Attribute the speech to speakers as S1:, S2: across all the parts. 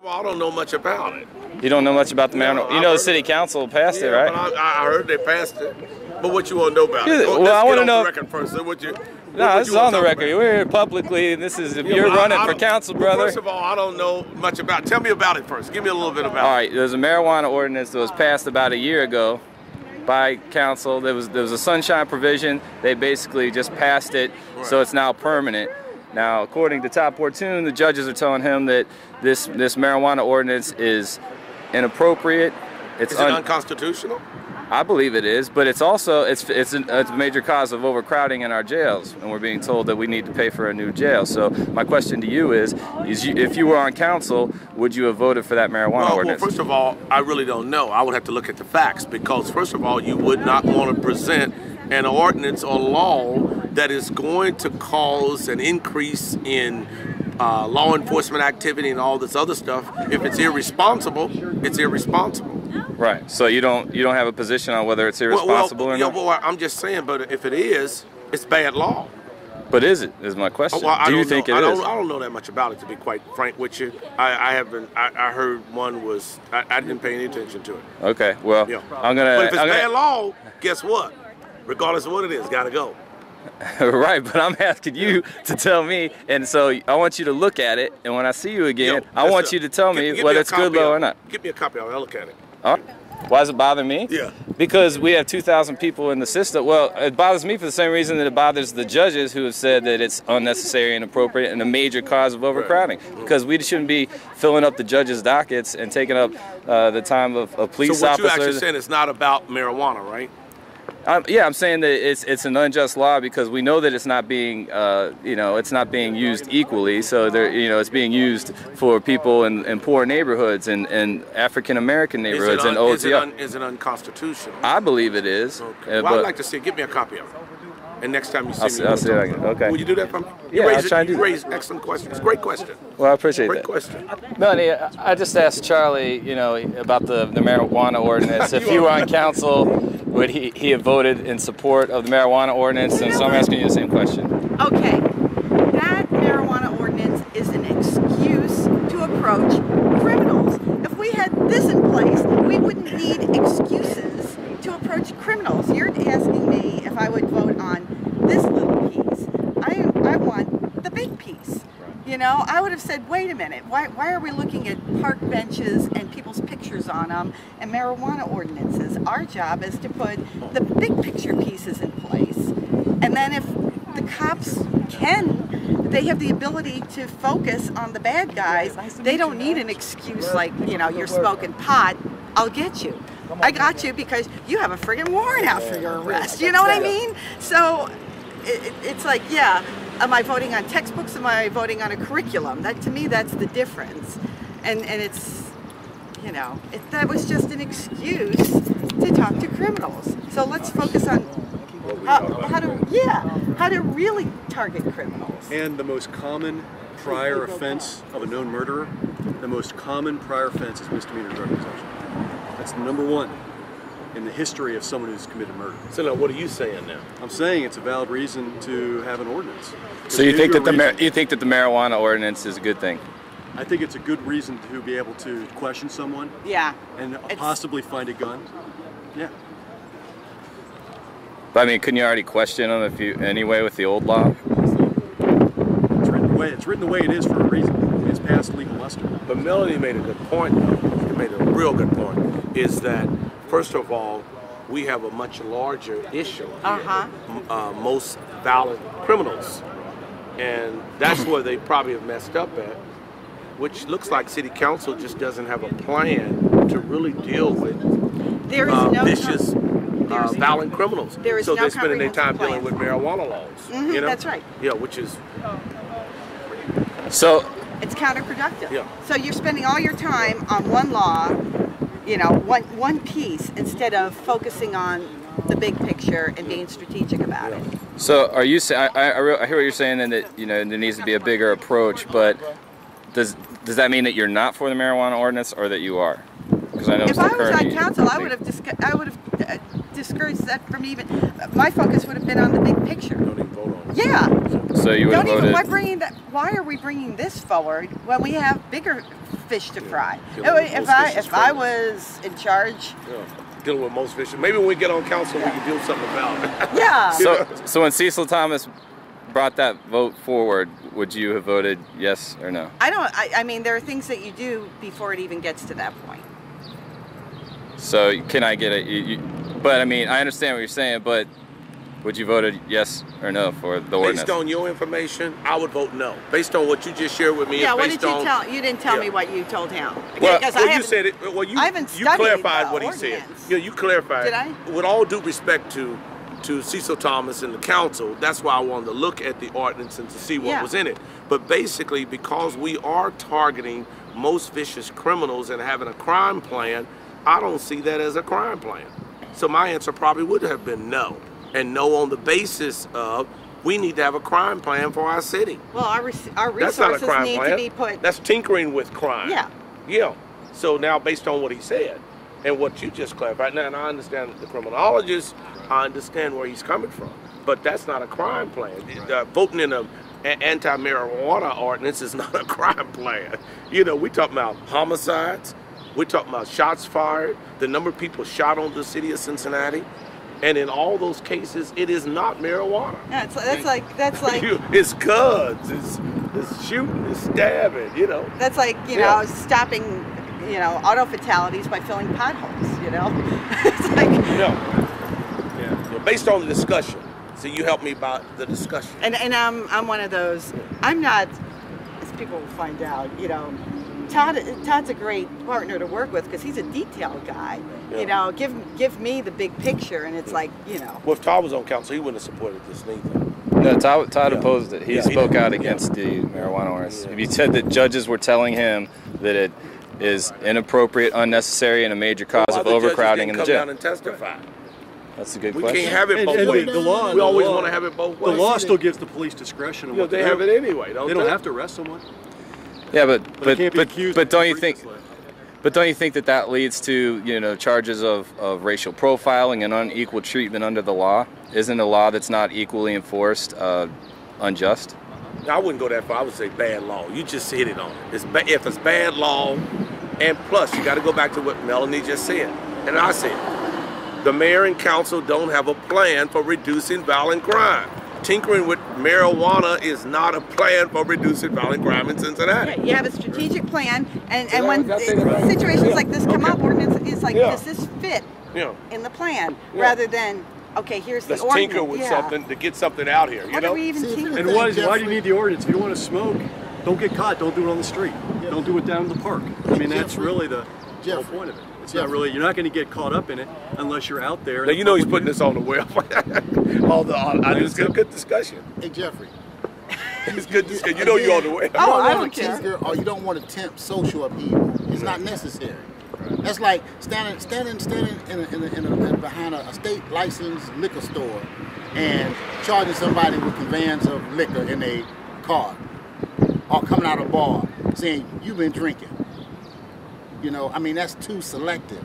S1: Well, I don't know much about it.
S2: You don't know much about the marijuana? You know the city council passed it, right?
S1: But I heard they passed it. But what you want to know about it?
S2: Well, I want to know.
S1: Record first. So what you?
S2: No, this is on the record. We're here publicly, and this is if you're running for council, brother.
S1: First of all, I don't know much about it. Tell me about it first. Give me a little bit about it.
S2: All right, there's a marijuana ordinance that was passed about a year ago by council. There was a sunshine provision. They basically just passed it, so it's now permanent. Now, according to Top Fortune, the judges are telling him that this marijuana ordinance is inappropriate.
S1: Is it unconstitutional?
S2: I believe it is, but it's also it's a major cause of overcrowding in our jails, and we're being told that we need to pay for a new jail. So my question to you is if you were on council, would you have voted for that marijuana ordinance?
S1: Well, first of all, I really don't know. I would have to look at the facts because, first of all, you would not want to present an ordinance or law that is going to cause an increase in law enforcement activity and all this other stuff. If it's irresponsible, it's irresponsible.
S2: Right. So you don't have a position on whether it's irresponsible or not?
S1: Well, I'm just saying, but if it is, it's bad law.
S2: But is it? Is my question. Do you think it is?
S1: I don't know that much about it, to be quite frank with you. I haven't. I heard one was. I didn't pay any attention to it.
S2: Okay. Well,
S1: yeah.
S2: I'm gonna.
S1: But if it's bad law, guess what? Regardless of what it is, gotta go.
S2: Right, but I'm asking you to tell me, and so I want you to look at it, and when I see you again, I want you to tell me whether it's good law or not.
S1: Give me a copy of it. I'll look at it.
S2: All right. Why does it bother me?
S1: Yeah.
S2: Because we have 2,000 people in the system. Well, it bothers me for the same reason that it bothers the judges who have said that it's unnecessary and inappropriate and a major cause of overcrowding. Right. Because we shouldn't be filling up the judges' dockets and taking up the time of police officers.
S1: So what you're actually saying is not about marijuana, right?
S2: Yeah, I'm saying that it's an unjust law because we know that it's not being, it's not being used equally. So it's being used for people in poor neighborhoods and African American neighborhoods and OTR.
S1: Is it unconstitutional?
S2: I believe it is.
S1: Okay. Well, I'd like to see it. Give me a copy of it. And next time you see me,
S2: I'll see it again. Okay.
S1: Will you do that for me?
S2: Yeah, I'll try and do that.
S1: You raise excellent questions. Great question.
S2: Well, I appreciate that.
S1: Great question.
S2: Melanie, I just asked Charlie, about the marijuana ordinance. If you were on council, would he have voted in support of the marijuana ordinance? And so I'm asking you the same question.
S3: Okay. That marijuana ordinance is an excuse to approach criminals. If we had this in place, we wouldn't need excuses to approach criminals. You're asking me if I would vote on this little piece. I want the big piece. I would have said, wait a minute, why are we looking at park benches and people's pictures on them and marijuana ordinances? Our job is to put the big picture pieces in place. And then if the cops they have the ability to focus on the bad guys, they don't need an excuse like, you're smoking pot, I'll get you. I got you because you have a friggin' warrant out for your arrest. You know what I mean? So it's like, yeah, am I voting on textbooks? Am I voting on a curriculum? To me, that's the difference. And it's, that was just an excuse to talk to criminals. So let's focus on how to really target criminals.
S4: And the most common prior offense of a known murderer, the most common prior offense is misdemeanor drug possession. That's number one in the history of someone who's committed murder.
S1: So now, what are you saying now?
S4: I'm saying it's a valid reason to have an ordinance.
S2: So you think that the marijuana ordinance is a good thing?
S4: I think it's a good reason to be able to question someone.
S3: Yeah.
S4: And possibly find a gun. Yeah.
S2: But I mean, couldn't you already question them anyway with the old law?
S4: It's written the way it is for a reason. It's past legal muster.
S1: But Melanie made a good point, though. She made a real good point, is that, first of all, we have a much larger issue here. Most violent criminals. And that's where they probably have messed up at, which looks like City Council just doesn't have a plan to really deal with vicious, violent criminals. So they're spending their time dealing with marijuana laws.
S3: That's right.
S1: Yeah, which is...
S2: So
S3: it's counterproductive.
S1: Yeah.
S3: So you're spending all your time on one law, one piece, instead of focusing on the big picture and being strategic about it.
S2: So are you saying? I hear what you're saying, and that there needs to be a bigger approach. But does that mean that you're not for the marijuana ordinance, or that you are? Because I know
S3: if I was on council, I would have discouraged that from even. My focus would have been on the big picture.
S1: Don't even vote on it.
S3: Yeah.
S2: So you would have voted.
S3: Why are we bringing this forward when we have bigger fish to fry? If I was in charge,
S1: dealing with most fish, maybe when we get on council, we can do something about it.
S3: Yeah.
S2: So when Cecil Thomas brought that vote forward, would you have voted yes or no?
S3: I mean, there are things that you do before it even gets to that point.
S2: So can I get but I mean, I understand what you're saying, but would you voted yes or no for the ordinance?
S1: Based on your information, I would vote no. Based on what you just shared with me.
S3: Yeah, what did you tell? You didn't tell me what you told him.
S1: Well, you said it. Well, you clarified what he said.
S3: Yeah,
S1: you clarified.
S3: Did I?
S1: With all due respect to Cecil Thomas and the council, that's why I wanted to look at the ordinance and to see what was in it. But basically, because we are targeting most vicious criminals and having a crime plan, I don't see that as a crime plan. So my answer probably would have been no. And no on the basis of we need to have a crime plan for our city.
S3: Well, our resources
S1: That's not a crime
S3: need
S1: plan.
S3: to be put.
S1: That's tinkering with crime.
S3: Yeah.
S1: Yeah. So now based on what he said and what you just clarified, now and I understand the criminologist, I understand where he's coming from, but that's not a crime plan. Voting in an anti-marijuana ordinance is not a crime plan. You know, we talking about homicides, we're talking about shots fired, the number of people shot on the city of Cincinnati. And in all those cases, it is not marijuana.
S3: Yeah, that's like
S1: it's guns, it's shooting, it's stabbing, you know.
S3: That's like stopping, auto fatalities by filling potholes, It's like
S1: based on the discussion. So you helped me about the discussion.
S3: And I'm one of those. I'm not, as people will find out, Todd's a great partner to work with because he's a detail guy.
S1: Yeah.
S3: Give me the big picture, and it's like,
S1: Well, if Todd was on council, he wouldn't have supported this neither.
S2: No, Todd opposed it. He spoke out against the marijuana ordinance. He said that judges were telling him that it is inappropriate, unnecessary, and a major cause of overcrowding in the jail.
S1: Come down and testify.
S2: That's a good
S1: We
S2: question.
S1: can't have it both ways. We always want to have it both ways.
S4: The law still gives the police discretion on what
S1: they have it anyway, don't they?
S4: They don't have to arrest someone.
S2: Yeah, but don't you think?
S4: This way.
S2: But don't you think that leads to charges of racial profiling and unequal treatment under the law? Isn't a law that's not equally enforced unjust?
S1: I wouldn't go that far. I would say bad law. You just hit it on it. If it's bad law, and plus you got to go back to what Melanie just said, and I said, the mayor and council don't have a plan for reducing violent crime. Tinkering with marijuana is not a plan for reducing violent crime in Cincinnati.
S3: Yeah, you have a strategic plan, and when situations like this come up, ordinance is like, does this fit in the plan? Rather than, okay, here's the ordinance.
S1: Let's tinker with something to get something out here.
S3: What are we even tinkering?
S4: And why do you need the ordinance? If you want to smoke, don't get caught. Don't do it on the street. Don't do it down in the park. I mean, that's really the whole point of it. It's not really, you're not going to get caught up in it unless you're out there.
S1: Now, he's putting this on the web. It's a good discussion.
S5: Hey, Jeffrey.
S1: It's good discussion. You're on the web.
S3: I don't care.
S5: Or you don't want to tempt social upheaval. It's not necessary. That's like standing behind a state licensed liquor store and charging somebody with conveyance of liquor in a car, or coming out of a bar saying you've been drinking. I mean, that's too selective,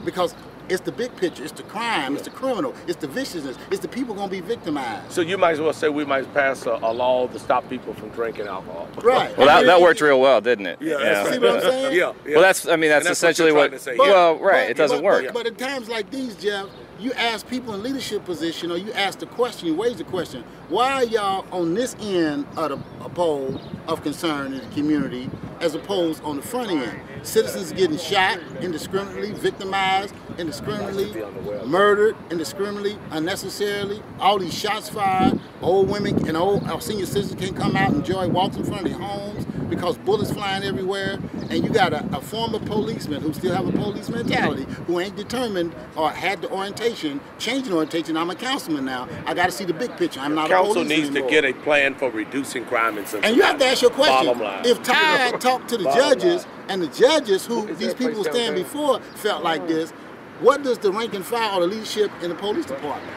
S5: because it's the big picture, it's the crime, it's the criminal, it's the viciousness, it's the people going to be victimized.
S1: So you might as well say we might pass a law to stop people from drinking alcohol.
S5: Right.
S2: Well, that worked real well, didn't it?
S5: Yeah. See what I'm saying?
S1: Yeah.
S2: Well, that's essentially what. It doesn't work.
S5: But at times like these, Jeff, you ask people in leadership position, or you ask the question, you raise the question, why are y'all on this end of the pole of concern in the community as opposed on the front end? Citizens getting shot indiscriminately, victimized indiscriminately, murdered indiscriminately, unnecessarily, all these shots fired, old women and our senior citizens can't come out and enjoy walks in front of their homes because bullets flying everywhere, and you got a former policeman who still have a police mentality, who ain't determined or had the orientation, changing orientation. I'm a councilman now. I got to see the big picture. I'm not a policeman
S1: anymore. Council needs to get a plan for reducing crime in Cincinnati.
S5: And you have to ask your question.
S1: Bottom line.
S5: If Todd talked to the judges, and the judges who these people stand before felt like this, what does the rank and file or the leadership in the police department?